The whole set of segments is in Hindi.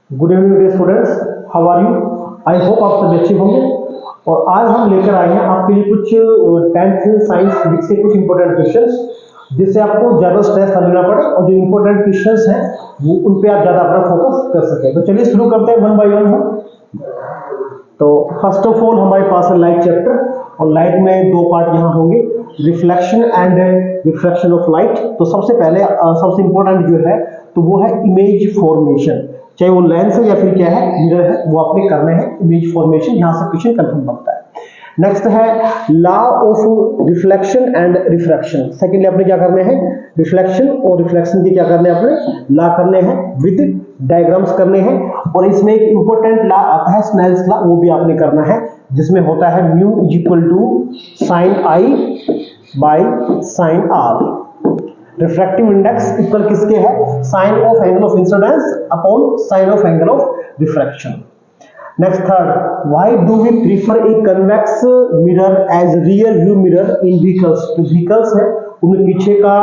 Good evening dear students, how are you? I hope आप सभी अच्छे होंगे। और आज हम लेकर आए हैं आपके लिए कुछ 10th साइंस फिजिक्स के कुछ इंपॉर्टेंट क्वेश्चंस, जिससे आपको ज्यादा स्ट्रेस ना लेना पड़े और जो इंपॉर्टेंट क्वेश्चंस हैं वो उन पे आप ज्यादा अपना फोकस कर सकें। तो चलिए शुरू करते हैं वन बाय वन हम। तो फर्स्ट ऑफ ऑल हमारे पास है लाइट चैप्टर, और लाइट में दो पार्ट यहाँ होंगे, reflection and refraction of light. तो सबसे पहले सबसे इंपॉर्टेंट जो है तो वो है इमेज फॉर्मेशन, चाहे वो लेंस है या फिर क्या है मिरर है, वो आपने करने हैं इमेज फॉर्मेशन। यहाँ से क्वेश्चन कंफर्म बनता है। नेक्स्ट है law of reflection and refraction. Secondly आपने क्या करने हैं, रिफ्लेक्शन और रिफ्लेक्शन के क्या करने हैं, आपने लॉ करने हैं विद डायग्राम्स करने हैं। और इसमें एक इंपॉर्टेंट लॉ आता है स्नेल्स लॉ, वो भी आपने करना है, जिसमें होता है mu is equal to sine i by sine r. Refractive index equal किसके है, sine of angle of incidence upon sine of angle of refraction. Next third, why do we prefer a convex mirror as rear view mirror in vehicles. जो व्हीकल्स है उनमें पीछे का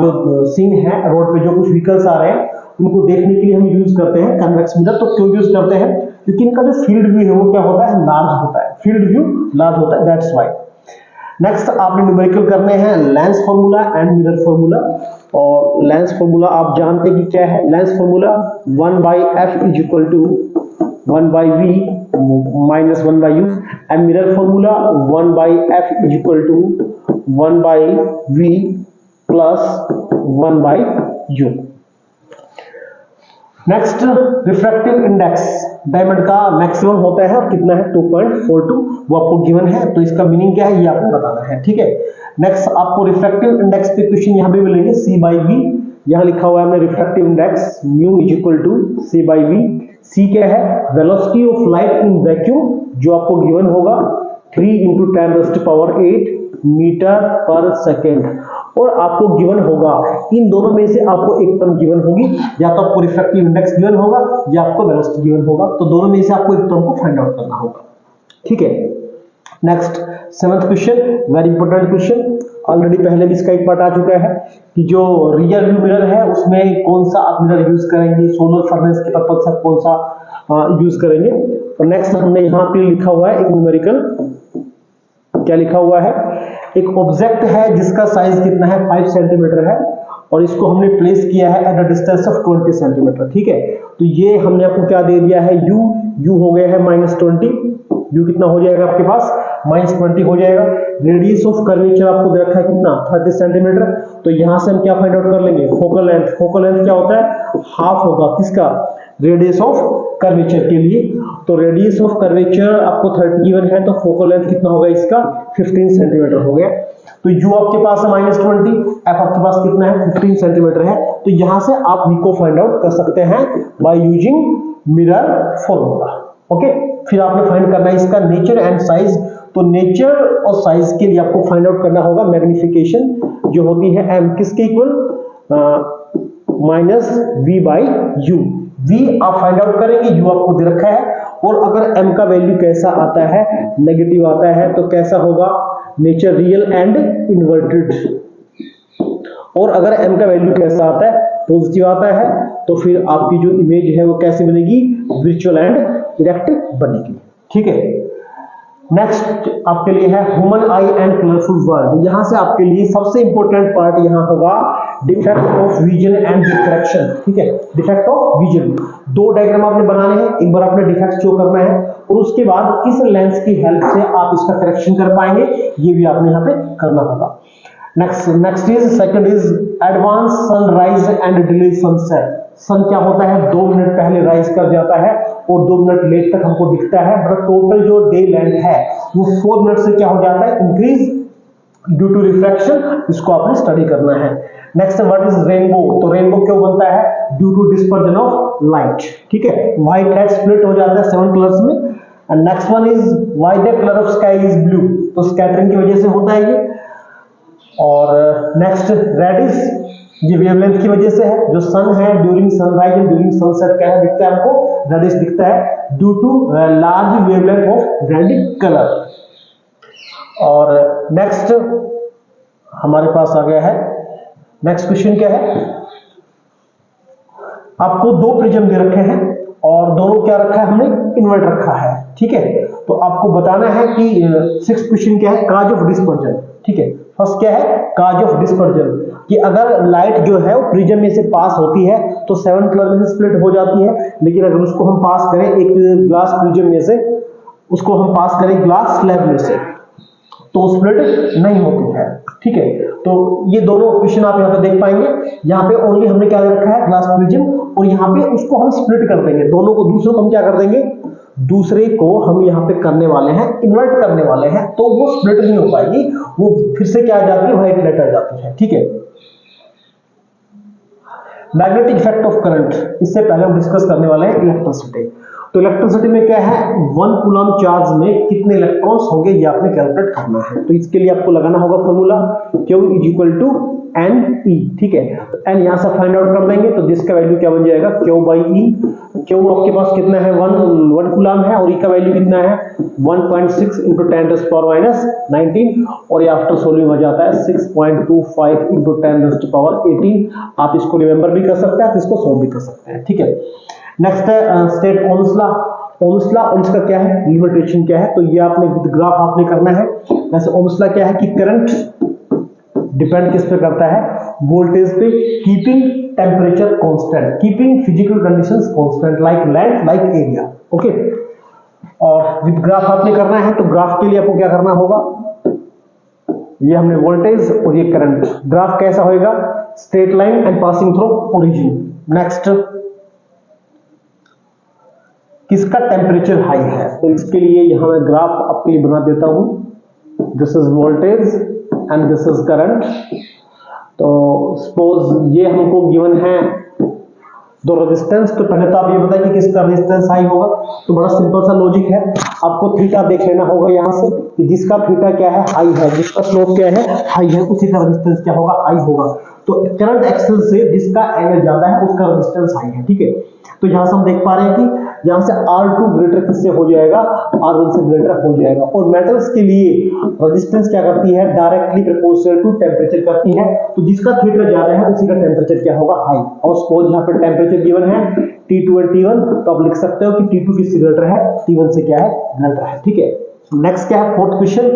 जो सीन है रोड पे, जो कुछ व्हीकल्स आ रहे हैं उनको देखने के लिए हम यूज करते हैं कन्वेक्स मिरर। तो क्यों यूज करते हैं, क्योंकि इनका जो फील्ड व्यू है वो क्या होता है, लार्ज होता है, फील्ड व्यू लार्ज होता है, दैट्स व्हाई। नेक्स्ट आपने न्यूमेरिकल करने हैं lens formula and mirror formula. और लेंस फॉर्मूला आप जानते हैं कि क्या है, lens formula 1/f is equal to 1/v minus 1/u, and mirror formula 1/f is equal to 1/v plus 1/u। Next, refractive index diamond का मैक्सिमम होता है और कितना है 2.42, वो आपको गिवन है। तो इसका मीनिंग क्या है ये आपको बताना है, ठीक है। नेक्स्ट आपको रिफ्रैक्टिव इंडेक्स पे क्वेश्चन यहाँ भी मिलेंगे, C बाई V। यहाँ लिखा हुआ है हमने refractive index mu is equal to C by V। C क्या है, velocity of light in vacuum, जो आपको गिवन होगा 3 × 10⁸ मीटर पर सेकेंड। और आपको गिवन होगा इन दोनों में से आपको एक टर्म गिवन होगी, या तो आपको रिफ्रैक्टिव इंडेक्स गिवन होगा या आपको वेलोसिटी गिवन होगा। तो दोनों में से आपको एक टर्म को फाइंड आउट करना होगा, ठीक है। Next 7th question, very important question. Already पहले भी इसका एक पार्ट आ चुका है कि जो रियर व्यू मिरर है उसमें कौन सा आप मिरर यूज करेंगे, सोलर फर्नेस के पर्पज से कौन सा यूज करेंगे। और नेक्स्ट हमने यहाँ पे लिखा हुआ है एक न्यूमेरिकल, क्या लिखा हुआ है, एक ऑब्जेक्ट है जिसका साइज कितना है 5 सेंटीमीटर है, और इसको हमने प्लेस किया है at a distance of 20 centimetre, ठीक है। तो ये हमने आपको क्या दे दिया है, u हो गया है -20, u कितना हो जाएगा आपके पास -20 हो जाएगा। रेडियस ऑफ कर्वेचर आपको दे रखा है कितना 30 सेंटीमीटर। तो यहां से हम क्या फाइंड आउट कर लेंगे, फोकल लेंथ। फोकल लेंथ क्या होता है, हाफ होगा किसका, रेडियस ऑफ कर्वेचर के लिए। तो रेडियस ऑफ कर्वेचर आपको 30 गिवन है, तो फोकल लेंथ कितना होगा इसका 15 सेंटीमीटर हो गया। तो u आपके पास है -20, f आपके पास कितना है 15 सेंटीमीटर है। तो यहां से आप v को फाइंड आउट कर सकते हैं by using mirror formula, okay. फिर आपने फाइंड करना है इसका नेचर एंड साइज। तो नेचर और साइज के लिए आपको फाइंड आउट करना होगा मैग्निफिकेशन, जो होती है m किसके इक्वल, -v/u। v आप फाइंड आउट करेंगे, u आपको दे रखा है। और अगर m का वैल्यू कैसा आता है, नेगेटिव आता है, तो कैसा होगा, नेचर रियल एंड इन्वर्टेड। और अगर m का वैल्यू कैसा आता है, पॉजिटिव आता है, तो फिर आपकी जो इमेज है वो कैसे बनेगी, वर्चुअल एंड डायरेक्ट बनेगी, ठीक है। नेक्स्ट आपके लिए है human I and colourful world. यहां से आपके लिए सबसे इंपॉर्टेंट पार्ट यहां होगा defect of vision and diffraction, ठीक है। डिफेक्ट ऑफ विजन, दो डायग्राम आपने बनाने हैं, एक बार आपने डिफेक्ट शो करना है और उसके बाद किस लेंस की हेल्प से आप इसका करेक्शन कर पाएंगे, ये भी आपने यहाँ पे करना होगा। Next is second is advance sunrise and delay sunset. Sun क्या होता है 2 मिनट पहले राइज कर जाता है और 2 मिनट लेट तक हमको दिखता है, बट टोटल जो डे लेंथ है वो 4 मिनट से क्या हो जाता है, इंक्रीज ड्यू टू रिफ्रैक्शन। इसको आपने स्टडी करना है। Next what is rainbow. तो रेनबो क्यों बनता है, due to dispersion of light, ठीक है। व्हाइट लाइट स्प्लिट हो जाता है 7 कलर्स में। And next one is why the colour of sky is blue. तो स्कैटरिंग की वजह से होता है ये। और नेक्स्ट रेड इज, ये वेवलेंथ की वजह से है। जो सन है during sunrise and during sunset क्या है दिखता है हमको, रेडिश दिखता है due to large wavelength of red colour. और नेक्स्ट हमारे पास आ गया है, नेक्स्ट क्वेश्चन क्या है, आपको 2 प्रिज्म दे रखे हैं और क्या रखा है हमने, इन्वर्ट रखा है, ठीक है। तो आपको बताना है कि 6th क्वेश्चन क्या है, काज ऑफ डिस्पर्जन, ठीक है। फर्स्ट क्या है, काज ऑफ डिस्पर्जन, कि अगर लाइट जो है वो प्रिज्म में से पास होती है तो 7 कलर में से स्प्लिट हो जाती है, लेकिन अगर उसको हम पास करें एक ग्लास प्रिज्म में से, उसको हम पास करें ग्लास स्लैब में से, तो स्प्लिट नहीं होती है, ठीक है। तो ये दोनों क्वेश्चन आप यहाँ पे देख पाएंगे। यहाँ पे ओनली हमने क्या रखा है, ग्लास प्रिज्म, और यहाँ पे उसको हम स्प्लिट कर देंगे, दोनों को, दूसरे को हम क्या कर देंगे, दूसरे को हम यहाँ पे करने वाले हैं, इन्वर्ट करने वाले हैं, तो वो स्प्लिट नहीं हो पाएगी, वो फिर से क्या आ जाती है, व्हाइट लाइट आ जाती है, ठीक है। मैग्नेटिक इफेक्ट ऑफ करंट, इससे पहले हम डिस्कस करने वाले हैं इलेक्ट्रिसिटी। तो इलेक्ट्रिसिटी में क्या है, 1 कूलम चार्ज में कितने इलेक्ट्रॉन्स होंगे, ये आपने कैलकुलेट करना है। तो इसके लिए आपको लगाना होगा फॉर्मूला Q = NE, ठीक है। तो N यहां से फाइंड आउट कर देंगे, तो जिसका वैल्यू क्या बन जाएगा, Q/E। Q आपके पास कितना है, 1 कूलम है, और E का वैल्यू कितना है, 1.6 × 10⁻19, और ये आफ्टर सोल्विंग हो जाता है 6.25 × 10⁻18। आप इसको रिमेंबर भी कर सकते हैं, आप इसको सोल्व भी कर सकते हैं, ठीक है। नेक्स्ट है state Ohm's law. Ohm's law, और इसका क्या है, लिमिटेशन क्या है, तो ये आपने विद ग्राफ आपने करना है। जैसे ओम्स लॉ क्या है कि करंट डिपेंड किस पे करता है, वोल्टेज पे, keeping temperature constant, keeping physical conditions constant like length like area, okay. और विद ग्राफ आपने करना है, तो ग्राफ के लिए आपको क्या करना होगा, ये हमने वोल्टेज और ये करंट, ग्राफ कैसा होएगा, straight line and passing through origin. Next, किसका टेम्परेचर हाई है, तो इसके लिए यहां मैं ग्राफ आपके लिए बना देता हूं। This is voltage and this is current. तो सपोज ये हमको गिवन है दो रेजिस्टेंस, तो पहले तो आप ये बताइए कि किसका रेजिस्टेंस हाई होगा। तो बड़ा सिंपल सा लॉजिक है, आपको थीटा देख लेना होगा यहां से कि जिसका थीटा क्या है, हाई है, जिसका स्लोप क्या है, हाई है, उसी का रेजिस्टेंस क्या होगा, हाई होगा। तो करंट एक्सेस से जिसका एंगल ज्यादा है उसका रेजिस्टेंस हाई है, ठीक है। तो यहां से हम देख पा रहे हैं कि यहां से R2 ग्रेटर किससे हो जाएगा, R1 से ग्रेटर हो जाएगा। और मेटल्स के लिए रेजिस्टेंस क्या करती है, डायरेक्टली प्रोपोर्शनल टू टेम्परेचर करती है। तो जिसका थीटा ज्यादा है उसी का टेम्परेचर क्या होगा, हाई। और सपोज यहां पे टेम्परेचर गिवन है T2 और T1, तो आप लिख सकते हो कि T2 किससे ग्रेटर है, T1 से क्या है, ग्रेटर है, ठीक है। नेक्स्ट क्या है, 4th question,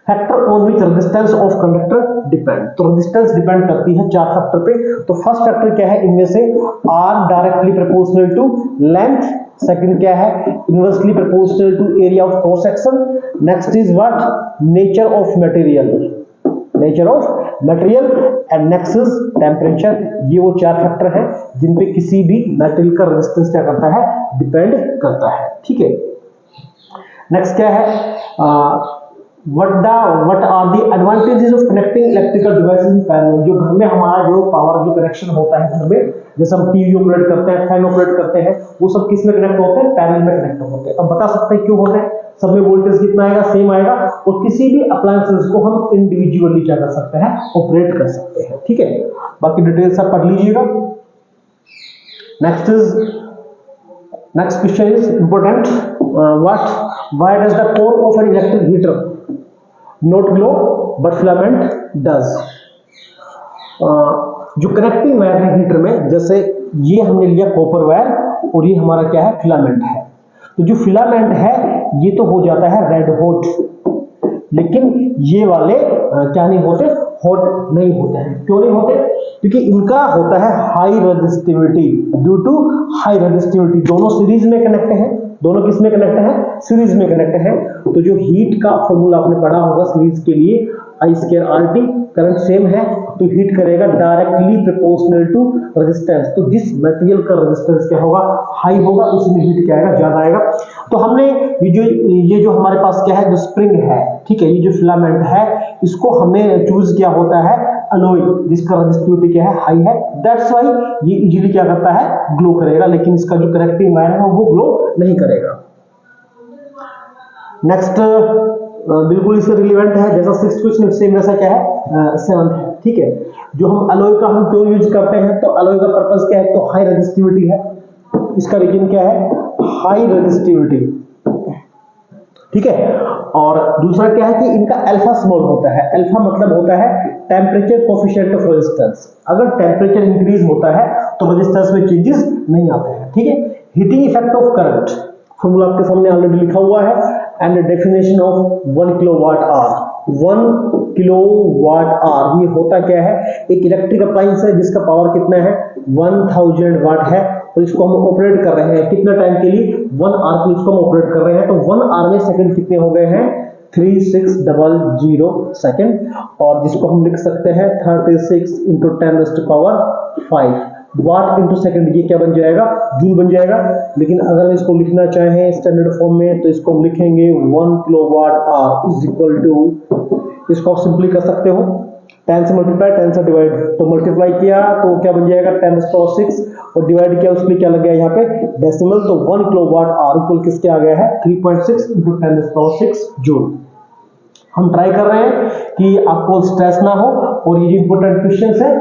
factor on which resistance of conductor depend. तो रेजिस्टेंस डिपेंड करती है 4 फैक्टर पे। तो फर्स्ट फैक्टर क्या है इनमें से, R directly proportional to length. Second क्या है, inversely proportional to area of cross section. Next is what, nature of material, nature of material. And next is temperature. ये वो 4 फैक्टर हैं जिन पे किसी भी मटेरियल का रेजिस्टेंस क्या करता है, डिपेंड करता है, ठीक है। नेक्स्ट क्या है, what are the advantages of connecting electrical devices in parallel। जो घर में हमारा जो पावर जो कनेक्शन होता है घर में, जैसे हम टीवी ऑपरेट करते हैं, फैन ऑपरेट करते हैं, वो सब किस में कनेक्ट होते हैं, पैरेलल में कनेक्ट होते हैं। अब बता सकते हैं क्यों होते हैं, सब में वोल्टेज कितना आएगा, सेम आएगा, और किसी भी अप्लायंसेस को हम इंडिविजुअली क्या कर सकते हैं, ऑपरेट कर सकते हैं, ठीक है। बाकी डिटेल्स आप पढ़ लीजिएगा। Next question is important, why does the core of an electric heater not glow but filament does। जो कनेक्टिंग वायर है हीटर में, जैसे ये हमने लिया कॉपर वायर और ये हमारा क्या है, फिलामेंट है। तो जो फिलामेंट है ये तो हो जाता है रेड हॉट, लेकिन ये वाले क्या नहीं होते, हॉट नहीं होते हैं। क्यों नहीं होते, क्योंकि इनका होता है high resistivity, due to high resistivity. दोनों सीरीज में कनेक्ट हैं, दोनों किस में कनेक्ट है, सीरीज में कनेक्ट है। तो जो हीट का फॉर्मूला आपने पढ़ा होगा सीरीज के लिए, I²RT, करंट सेम है, तो हीट करेगा डायरेक्टली प्रोपोर्शनल टू रेजिस्टेंस। तो जिस मटेरियल का रेजिस्टेंस क्या होगा, हाई होगा, उसी में हीट क्या आएगा, ज्यादा आएगा। तो हमने ये जो हमारे पास क्या है, जो स्प्रिंग है, ठीक है, ये जो फिलामेंट है, इसको हमने चूज किया होता है अलॉय, जिसका रेजिस्टिविटी क्या है, हाई है। दैट्स व्हाई ये इजीली क्या करता है, ग्लो करेगा, लेकिन इसका जो कनेक्टिंग वायर है वो ग्लो नहीं करेगा। नेक्स्ट बिल्कुल इससे रिलेवेंट है, जैसा 6th क्वेश्चन सेम वैसा क्या है, 7th है, ठीक है। जो हम अलॉय का हम क्यों यूज करते हैं, तो अलॉय का पर्पस क्या है, तो हाई रेजिस्टिविटी है, इसका रीजन क्या है, हाई रेजिस्टिविटी, ठीक है। और दूसरा क्या है कि इनका अल्फा स्मॉल होता है। अल्फा मतलब होता है टेम्परेचर कोफिशिएंट ऑफ रेजिस्टेंस। अगर टेम्परेचर इंक्रीज होता है तो रेजिस्टेंस में चेंजेस नहीं आते हैं, ठीक है। Heating effect of current, formula आपके सामने ऑलरेडी लिखा हुआ है, and definition of 1 kilowatt our. 1 kilowatt our ये होता क्या है, एक इलेक्ट्रिक अप्लायंस है जिसका पावर कितना है 1000 वाट है, और इसको हम ऑपरेट कर रहे हैं कितना टाइम के लिए, 1 आवर के लिए इसको हम ऑपरेट कर रहे हैं। तो 1 आवर में सेकंड कितने हो गए हैं 3600 सेकंड, और जिसको हम लिख सकते हैं 36 इंटू 10⁵ वाट इंटू सेकंड, ये क्या बन जाएगा जूल बन जाएगा। लेकिन अगर इसको लिखना चाहें स्टैंडर्ड फॉर्म में तो इसको हम लिखेंगे 1 kilowatt hour is equal to, इसको आप सिंपली कर सकते हो 10 से मल्टीप्लाई 10 से डिवाइड, तो मल्टीप्लाई किया तो क्या बन जाएगा 10⁻6, और डिवाइड किया उसमें क्या लग गया यहाँ पे डेसिमल, तो 1 किलोवाट आवर इक्वल किसके आ गया है 3.6 इंटू 10⁻6 जूल। हम ट्राई कर रहे हैं कि आपको स्ट्रेस ना हो, और ये जो इंपॉर्टेंट क्वेश्चंस है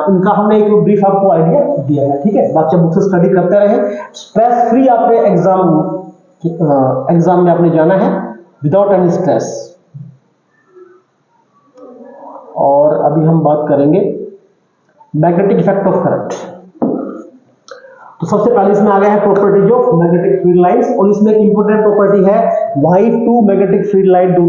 इनका हमने एक ब्रीफ आपको आइडिया दिया है, ठीक है। बाकी बुक से स्टडी करते रहे, स्ट्रेस फ्री आपने एग्जाम में आपने जाना है विदाउट एनी स्ट्रेस। और अभी हम बात करेंगे मैग्नेटिक इफेक्ट ऑफ करंट। तो सबसे पहले इसमें आ गया है properties of magnetic field lines, और इसमें एक इंपॉर्टेंट प्रॉपर्टी है why to magnetic field line do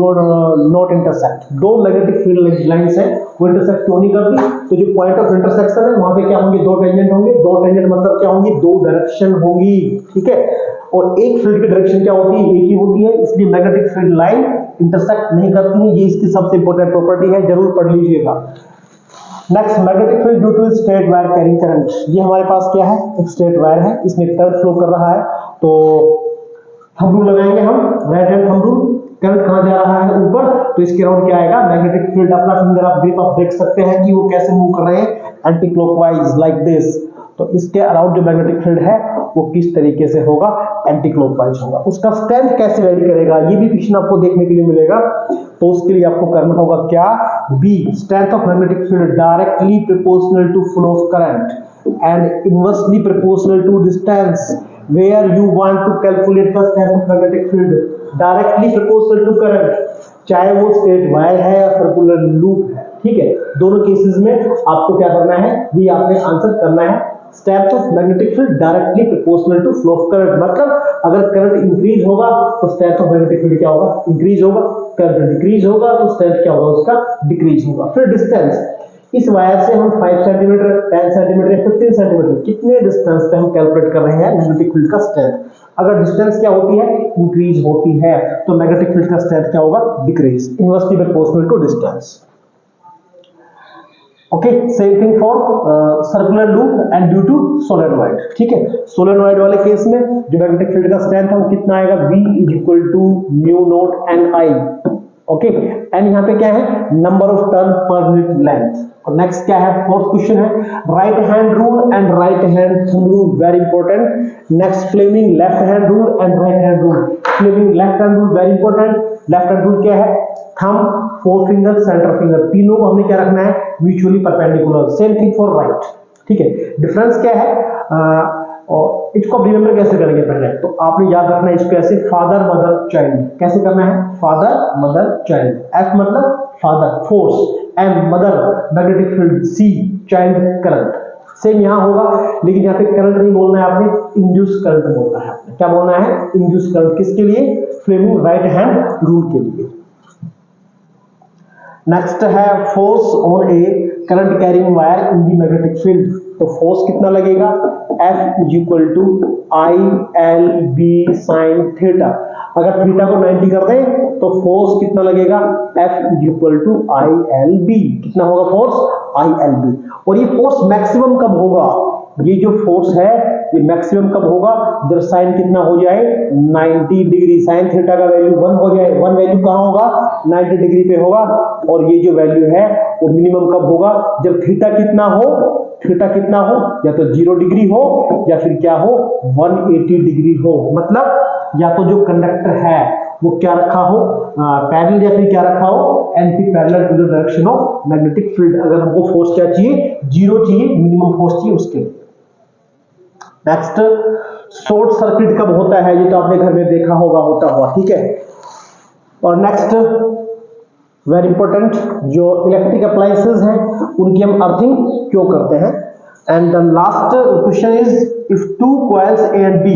not intersect. दो मैग्नेटिक फील्ड लाइंस है वो इंटरसेक्ट क्यों नहीं करती, तो जो पॉइंट ऑफ इंटरसेक्शन है वहां पे क्या होंगे दो टेंजेंट होंगे, दो टेंजेंट मतलब क्या होंगी दो डायरेक्शन होंगी, ठीक है। और एक फील्ड की डायरेक्शन क्या होती है एक ही होती है, इसलिए मैग्नेटिक फील्ड लाइन इंटरसेक्ट नहीं करती है, ये इसकी सबसे इंपॉर्टेंट प्रॉपर्टी है, जरूर पढ़ लीजिएगा। Next, magnetic field due to straight wire carrying current. ये हमारे पास क्या है एक स्ट्रेट वायर है, इसमें करंट फ्लो कर रहा है, तो थंब रूल लगाएंगे हम, right hand thumb rule, current कहां जा रहा है ऊपर, तो इसके अराउंड क्या आएगा मैग्नेटिक फील्ड। अपना फिंगर आप ग्रिप आप देख सकते हैं कि वो कैसे मूव कर रहे हैं एंटी क्लॉकवाइज लाइक दिस, तो इसके अराउंड जो मैग्नेटिक फील्ड है वो किस तरीके से होगा एंटी क्लॉकवाइज होगा। उसका स्ट्रेंथ कैसे वेरी करेगा ये भी क्वेश्चन आपको देखने के लिए मिलेगा, तो उसके लिए आपको करना होगा क्या, B strength of magnetic field directly proportional to flow of current and inversely proportional to distance where you want to calculate the strength of magnetic field directly proportional to current, चाहे वो स्ट्रेट वायर है या सर्कुलर लूप है, ठीक है। दोनों केसेस में आपको क्या करना है, ये आपने आंसर करना है strength of magnetic field directly proportional to flow of current. मतलब अगर करंट इंक्रीज होगा तो स्ट्रेंथ ऑफ मैग्नेटिक फील्ड क्या होगा इंक्रीज होगा, करंट डिक्रीज होगा तो स्ट्रेंथ क्या होगा उसका डिक्रीज होगा। फिर डिस्टेंस, इस वायर से हम 5 सेंटीमीटर 10 सेंटीमीटर 15 सेंटीमीटर कितने डिस्टेंस पे हम कैलकुलेट कर रहे हैं मैग्नेटिक फील्ड का स्ट्रेंथ। अगर डिस्टेंस क्या होती है इंक्रीज होती है तो मैग्नेटिक फील्ड का स्ट्रेंथ क्या होगा decrease, inversely proportional to distance. Okay, same thing for circular loop and due to solenoid, ठीक है। सोलेनॉइड वाले केस में जो मैग्नेटिक फील्ड का स्ट्रेंथ है वो कितना आएगा, V is equal to mu naught n i, okay. And यहाँ पे क्या है number of turn per unit length. और नेक्स्ट क्या है फोर्थ क्वेश्चन है right hand rule and right hand thumb rule, very important. Next Fleming left hand rule and right hand rule. Fleming left hand rule very important, left hand rule क्या है thumb four finger centre finger तीनों को हमने क्या रखना है mutually perpendicular, same thing for right, ठीक है। डिफरेंस क्या है और इसको रिमेंबर कैसे करेंगे पहले, तो आपने याद रखना है इसको ऐसे फादर मदर चाइल्ड, कैसे करना है फादर मदर चाइल्ड, एफ मतलब father force, M mother magnetic field, C child current. Same यहां होगा लेकिन यहाँ पे करंट नहीं बोलना है आपने, इंड्यूस करंट बोलना है आपने। क्या बोलना है इंड्यूस करंट, किसके लिए फ्लेमिंग राइट हैंड रूल के लिए। नेक्स्ट है force on a current carrying wire in the magnetic field, तो फोर्स कितना लगेगा F is equal to I L B sine theta. अगर थीटा को 90 कर दें तो फोर्स कितना लगेगा F is equal to I L B, कितना होगा फोर्स आई एल बी। और ये फोर्स मैक्सिमम कब होगा, ये जो फोर्स है ये मैक्सिमम कब होगा जब साइन कितना हो जाए 90 डिग्री, साइन थीटा का वैल्यू 1 हो जाए, 1 वैल्यू कहां होगा 90 डिग्री पे होगा। और ये जो वैल्यू है वो मिनिमम कब होगा जब थीटा कितना हो, थीटा कितना हो या तो 0 डिग्री हो या फिर क्या हो 180 डिग्री हो। मतलब या तो जो कंडक्टर है वो क्या रखा हो पैरेलल या फिर क्या रखा हो anti parallel to the direction of magnetic field. अगर हमको फोर्स क्या चाहिए 0 चाहिए, मिनिमम फोर्स चाहिए उसके लिए। नेक्स्ट शॉर्ट सर्किट कब होता है, ये तो आपने घर में देखा होगा होता हुआ, ठीक है। और नेक्स्ट वेरी इंपॉर्टेंट जो इलेक्ट्रिक अप्लायंसेस हैं उनकी हम अर्थिंग क्यों करते हैं, and the last question is if two coils A and B,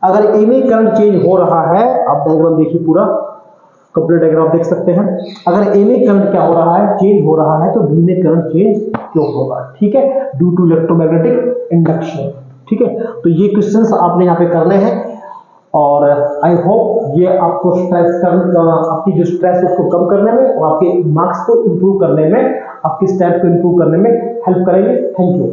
अगर ए में करंट चेंज हो रहा है, आप डायग्राम देखिए पूरा कंप्लीट डायग्राम देख सकते हैं, अगर ए में करंट क्या हो रहा है, चेंज हो रहा है, तो बी में करंट चेंज क्यों होगा, ठीक है, ड्यू टू इलेक्ट्रोमैग्नेटिक इंडक्शन, ठीक है। तो ये क्वेश्चंस आपने यहाँ पे करने हैं और आई होप ये आपको आपकी जो स्ट्रेस उसको कम करने में और आपके मार्क्स को इंप्रूव करने में, आपके स्टैट को इंप्रूव करने में हेल्प करेंगे। Thank you.